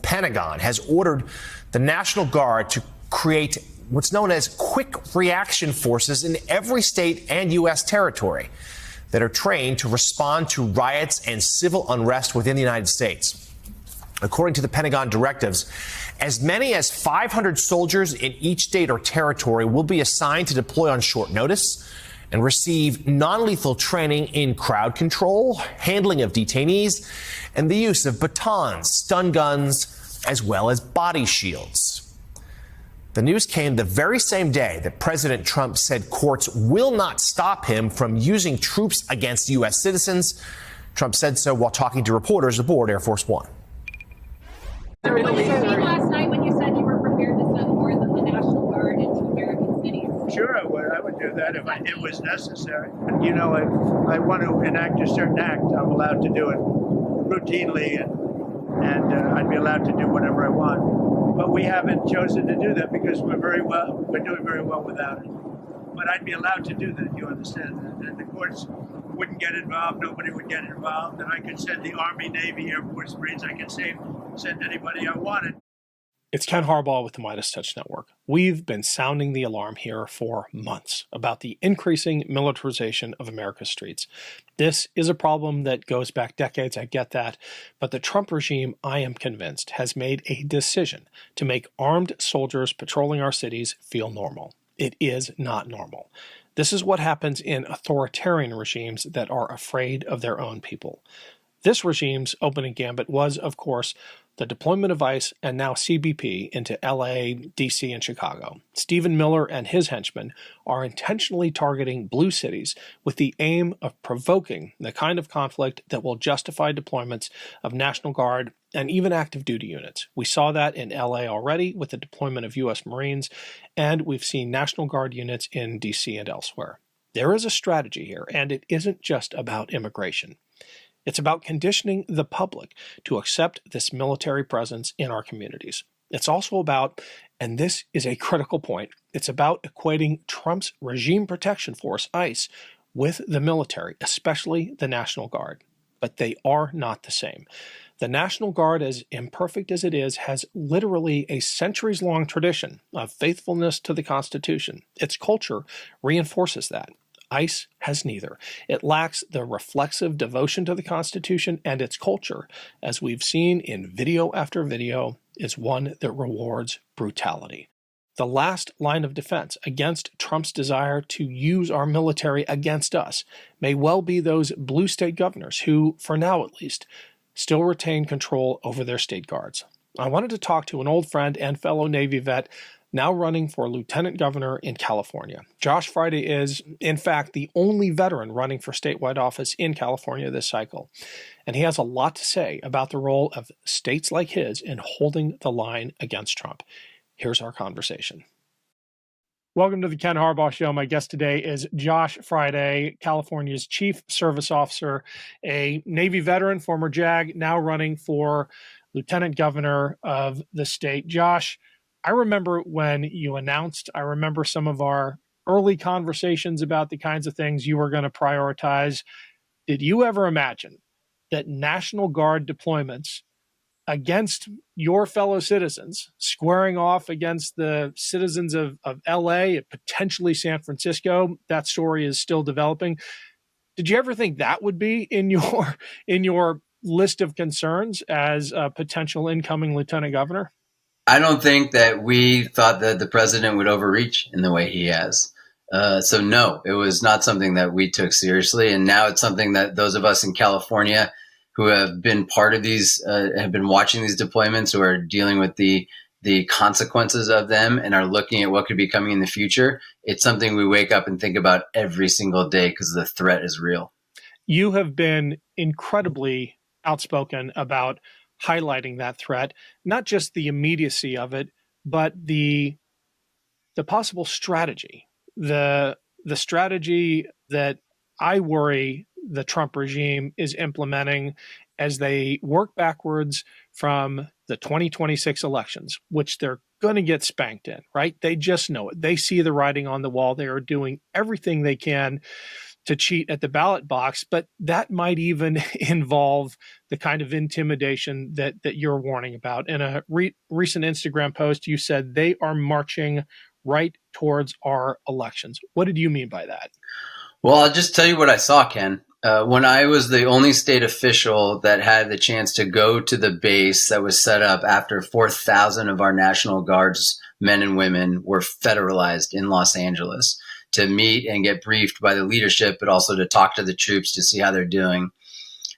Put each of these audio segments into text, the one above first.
Pentagon has ordered the National Guard to create what's known as quick reaction forces in every state and U.S. territory that are trained to respond to riots and civil unrest within the United States. According to the Pentagon directives, as many as 500 soldiers in each state or territory will be assigned to deploy on short notice and receive non-lethal training in crowd control, handling of detainees, and the use of batons, stun guns, as well as body shields. The news came the very same day that President Trump said courts will not stop him from using troops against U.S. citizens. Trump said so while talking to reporters aboard Air Force One. What did you mean last night when you said you were prepared to send more than the National Guard into American cities? Sure, I would. I would do that if it was necessary. You know, if I want to enact a certain act, I'm allowed to do it routinely, and I'd be allowed to do whatever I want. But we haven't chosen to do that because we're doing very well without it. But I'd be allowed to do that, you understand? And the courts wouldn't get involved, nobody would get involved, and I could send the Army, Navy, Air Force, Marines, I could send anybody I wanted. It's Ken Harbaugh with the Midas Touch Network. We've been sounding the alarm here for months about the increasing militarization of America's streets. This is a problem that goes back decades, I get that, but the Trump regime, I am convinced, has made a decision to make armed soldiers patrolling our cities feel normal. It is not normal. This is what happens in authoritarian regimes that are afraid of their own people. This regime's opening gambit was, of course, the deployment of ICE and now CBP into LA, DC, and Chicago. Stephen Miller and his henchmen are intentionally targeting blue cities with the aim of provoking the kind of conflict that will justify deployments of National Guard and even active duty units. We saw that in LA already with the deployment of U.S. Marines, and we've seen National Guard units in DC and elsewhere. There is a strategy here, and it isn't just about immigration. It's about conditioning the public to accept this military presence in our communities. It's also about, and this is a critical point, it's about equating Trump's regime protection force, ICE, with the military, especially the National Guard. But they are not the same. The National Guard, as imperfect as it is, has literally a centuries-long tradition of faithfulness to the Constitution. Its culture reinforces that. ICE has neither. It lacks the reflexive devotion to the Constitution, and its culture, as we've seen in video after video, is one that rewards brutality. The last line of defense against Trump's desire to use our military against us may well be those blue state governors who, for now at least, still retain control over their state guards. I wanted to talk to an old friend and fellow Navy vet now running for lieutenant governor in California. Josh Fryday is, in fact, the only veteran running for statewide office in California this cycle. And he has a lot to say about the role of states like his in holding the line against Trump. Here's our conversation. Welcome to the Ken Harbaugh Show. My guest today is Josh Fryday, California's Chief Service Officer, a Navy veteran, former JAG, now running for lieutenant governor of the state. Josh, I remember when you announced, I remember some of our early conversations about the kinds of things you were going to prioritize. Did you ever imagine that National Guard deployments against your fellow citizens, squaring off against the citizens of LA, potentially San Francisco, that story is still developing. Did you ever think that would be in your list of concerns as a potential incoming lieutenant governor? I don't think that we thought that the president would overreach in the way he has. So no, it was not something that we took seriously. And now it's something that those of us in California who have been part of these, have been watching these deployments, who are dealing with the consequences of them and are looking at what could be coming in the future. It's something we wake up and think about every single day because the threat is real. You have been incredibly outspoken about highlighting that threat, not just the immediacy of it, but the possible strategy, the strategy that I worry the Trump regime is implementing as they work backwards from the 2026 elections, which they're going to get spanked in, right? They just know it. They see the writing on the wall. They are doing everything they can to cheat at the ballot box, but that might even involve the kind of intimidation that you're warning about. In a recent Instagram post, you said they are marching right towards our elections. What did you mean by that? Well, I'll just tell you what I saw, Ken. When I was the only state official that had the chance to go to the base that was set up after 4,000 of our National Guard's men and women were federalized in Los Angeles, to meet and get briefed by the leadership, but also to talk to the troops to see how they're doing.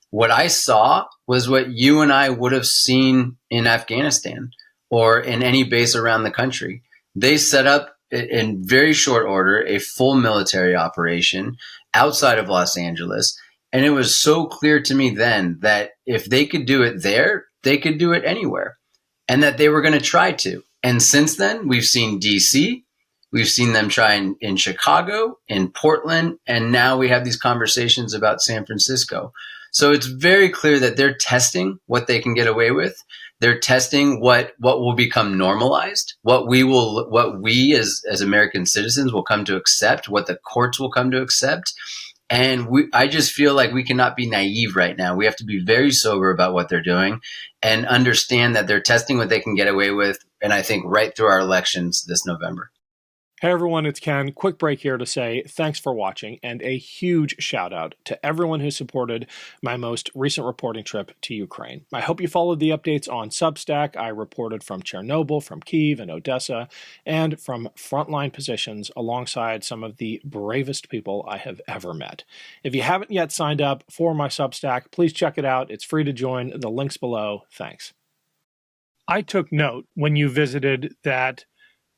What I saw was what you and I would have seen in Afghanistan or in any base around the country. They set up in very short order a full military operation outside of Los Angeles. And it was so clear to me then that if they could do it there, they could do it anywhere, and that they were going to try to. And since then, we've seen DC, we've seen them try in Chicago, in Portland, and now we have these conversations about San Francisco. So it's very clear that they're testing what they can get away with. They're testing what will become normalized, what we as American citizens will come to accept, what the courts will come to accept. And I just feel like we cannot be naive right now. We have to be very sober about what they're doing and understand that they're testing what they can get away with. And I think right through our elections this November. Hey everyone, it's Ken. Quick break here to say thanks for watching and a huge shout out to everyone who supported my most recent reporting trip to Ukraine. I hope you followed the updates on Substack. I reported from Chernobyl, from Kyiv and Odessa, and from frontline positions alongside some of the bravest people I have ever met. If you haven't yet signed up for my Substack, please check it out. It's free to join. The link's below. Thanks. I took note when you visited that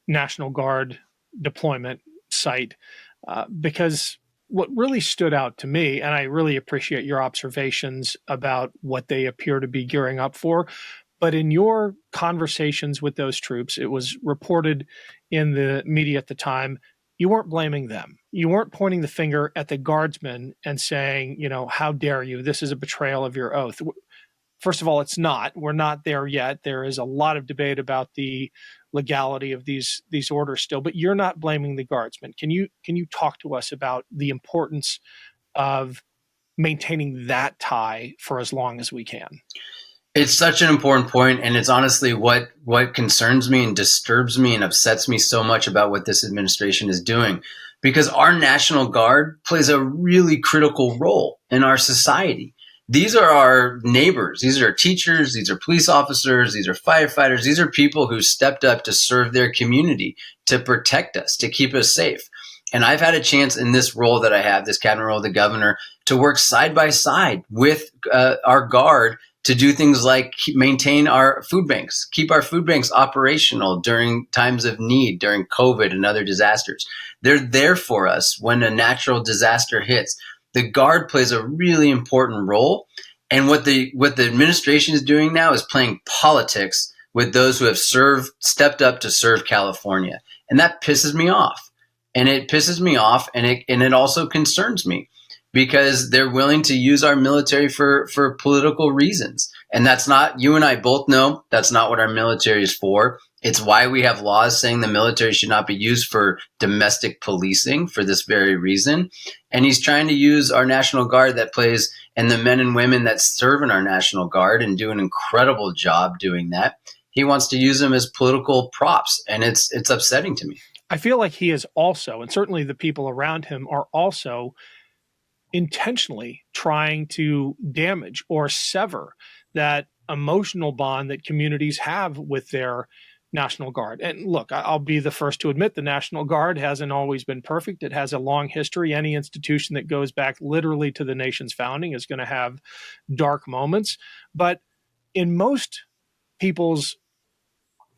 National Guard deployment site because what really stood out to me, and I really appreciate your observations about what they appear to be gearing up for, but in your conversations with those troops, it was reported in the media at the time, you weren't blaming them. You weren't pointing the finger at the guardsmen and saying, how dare you? This is a betrayal of your oath. First of all, it's not. We're not there yet. There is a lot of debate about the legality of these orders still, but you're not blaming the guardsmen. Can you talk to us about the importance of maintaining that tie for as long as we can? It's such an important point, and it's honestly what concerns me and disturbs me and upsets me so much about what this administration is doing, because our National Guard plays a really critical role in our society. These are our neighbors. These are teachers. These are police officers. These are firefighters. These are people who stepped up to serve their community, to protect us, to keep us safe. And I've had a chance in this role that I have, this cabinet role of the governor, to work side by side with our Guard to do things like maintain our food banks, keep our food banks operational during times of need, during COVID and other disasters. They're there for us when a natural disaster hits. The Guard plays a really important role. And what the administration is doing now is playing politics with those who have stepped up to serve California. And that pisses me off. And it pisses me off, and it also concerns me, because they're willing to use our military for political reasons. And that's not, you and I both know, that's not what our military is for. It's why we have laws saying the military should not be used for domestic policing for this very reason. And he's trying to use our National Guard and the men and women that serve in our National Guard and do an incredible job doing that. He wants to use them as political props, and it's upsetting to me. I feel like he is also, and certainly the people around him are also, intentionally trying to damage or sever that emotional bond that communities have with their National Guard. And look, I'll be the first to admit the National Guard hasn't always been perfect. It has a long history. Any institution that goes back literally to the nation's founding is going to have dark moments. But in most people's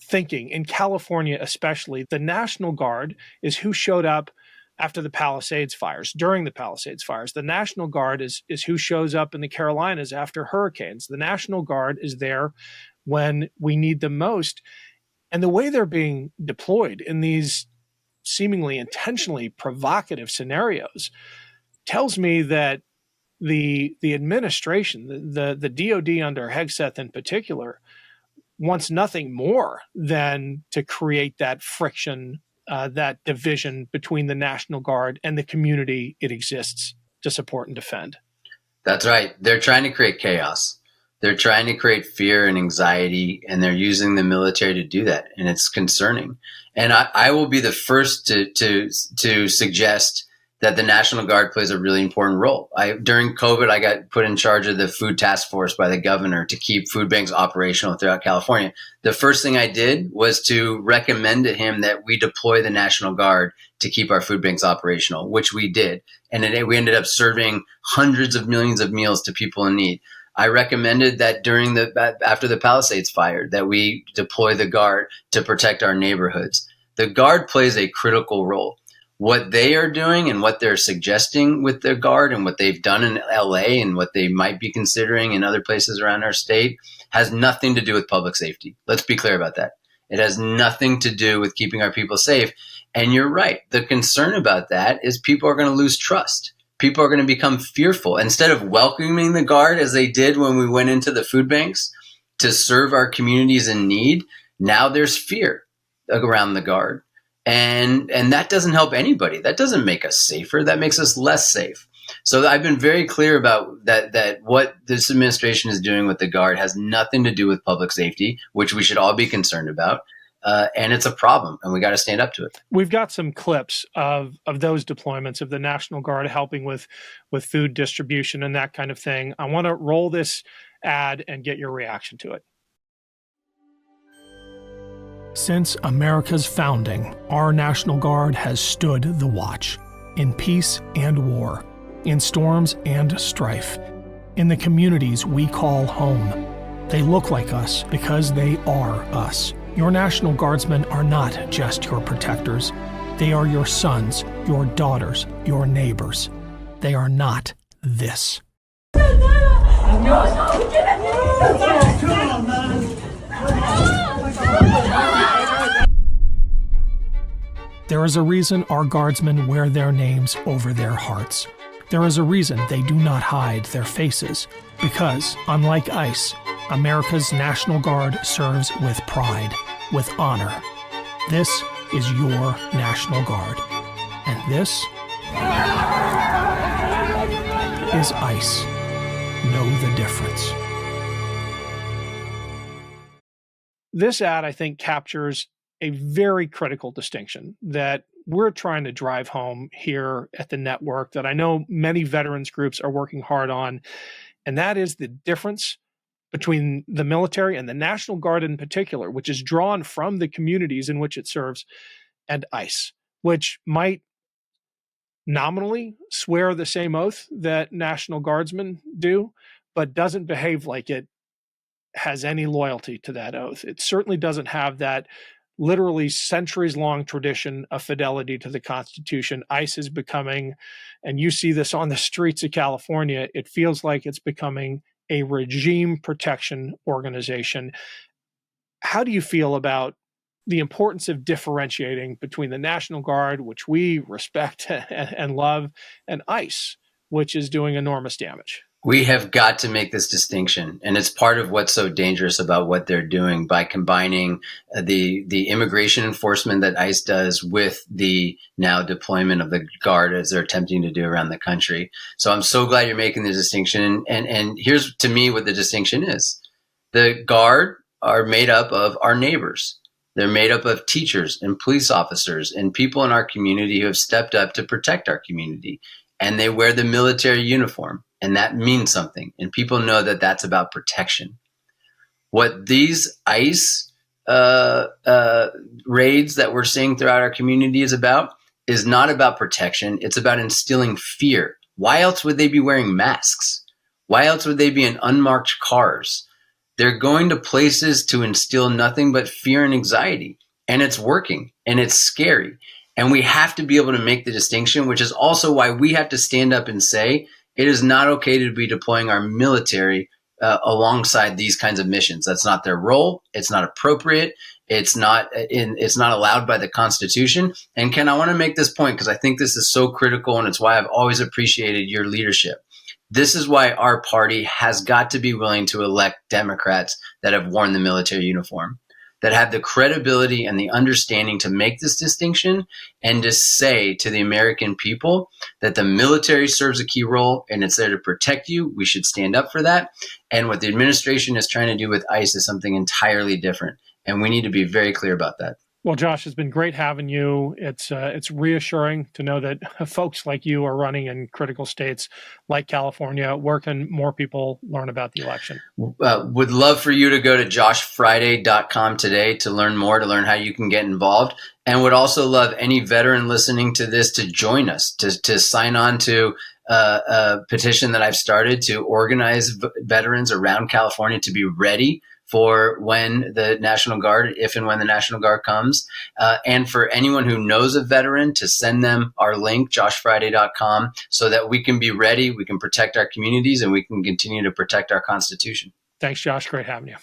thinking, in California especially, the National Guard is who showed up after the Palisades fires, during the Palisades fires. The National Guard is who shows up in the Carolinas after hurricanes. The National Guard is there when we need them most. And the way they're being deployed in these seemingly intentionally provocative scenarios tells me that the administration, the DOD under Hegseth in particular, wants nothing more than to create that friction that division between the National Guard and the community it exists to support and defend. That's right. They're trying to create chaos. They're trying to create fear and anxiety, and they're using the military to do that. And it's concerning. And I will be the first to suggest that the National Guard plays a really important role. During COVID, I got put in charge of the food task force by the governor to keep food banks operational throughout California. The first thing I did was to recommend to him that we deploy the National Guard to keep our food banks operational, which we did. And we ended up serving hundreds of millions of meals to people in need. I recommended that after the Palisades fire, that we deploy the Guard to protect our neighborhoods. The Guard plays a critical role. What they are doing and what they're suggesting with the Guard and what they've done in LA and what they might be considering in other places around our state has nothing to do with public safety. Let's be clear about that. It has nothing to do with keeping our people safe. And you're right. The concern about that is people are going to lose trust. People are going to become fearful. Instead of welcoming the Guard as they did when we went into the food banks to serve our communities in need, now there's fear around the Guard. And that doesn't help anybody. That doesn't make us safer. That makes us less safe. So I've been very clear about that what this administration is doing with the Guard has nothing to do with public safety, which we should all be concerned about. And it's a problem, and we got to stand up to it. We've got some clips of those deployments of the National Guard helping with food distribution and that kind of thing. I want to roll this ad and get your reaction to it. Since America's founding, our National Guard has stood the watch, in peace and war, in storms and strife, in the communities we call home. They look like us because they are us. Your National Guardsmen are not just your protectors. They are your sons, your daughters, your neighbors. They are not this. There is a reason our Guardsmen wear their names over their hearts. There is a reason they do not hide their faces, because, unlike ICE, America's National Guard serves with pride, with honor. This is your National Guard. And this is ICE. Know the difference. This ad, I think, captures a very critical distinction that we're trying to drive home here at the network that I know many veterans groups are working hard on, and that is the difference between the military and the National Guard in particular, which is drawn from the communities in which it serves, and ICE, which might nominally swear the same oath that National Guardsmen do, but doesn't behave like it has any loyalty to that oath. It certainly doesn't have that literally centuries-long tradition of fidelity to the Constitution. ICE is becoming, and you see this on the streets of California, it feels like it's becoming a regime protection organization. How do you feel about the importance of differentiating between the National Guard, which we respect and love, and ICE, which is doing enormous damage? We have got to make this distinction, and it's part of what's so dangerous about what they're doing by combining the immigration enforcement that ICE does with the now deployment of the Guard as they're attempting to do around the country. So I'm so glad you're making the distinction. And here's to me what the distinction is. The Guard are made up of our neighbors. They're made up of teachers and police officers and people in our community who have stepped up to protect our community. And they wear the military uniform. And that means something. And people know that that's about protection. What these ICE raids that we're seeing throughout our community is not about protection. It's about instilling fear. Why else would they be wearing masks? Why else would they be in unmarked cars? They're going to places to instill nothing but fear and anxiety. And it's working. And it's scary. And we have to be able to make the distinction, which is also why we have to stand up and say, it is not okay to be deploying our military alongside these kinds of missions. That's not their role. It's not appropriate. It's not allowed by the Constitution. And Ken, I want to make this point because I think this is so critical, and it's why I've always appreciated your leadership. This is why our party has got to be willing to elect Democrats that have worn the military uniform, that have the credibility and the understanding to make this distinction and to say to the American people that the military serves a key role and it's there to protect you. We should stand up for that. And what the administration is trying to do with ICE is something entirely different. And we need to be very clear about that. Well, Josh, it's been great having you. It's reassuring to know that folks like you are running in critical states like California. Where can more people learn about the election? Would love for you to go to joshfryday.com today to learn more, to learn how you can get involved. And would also love any veteran listening to this to join us, to sign on to a petition that I've started to organize veterans around California to be ready for when the National Guard, if and when the National Guard comes, and for anyone who knows a veteran to send them our link, joshfryday.com, so that we can be ready, we can protect our communities, and we can continue to protect our Constitution. Thanks, Josh. Great having you.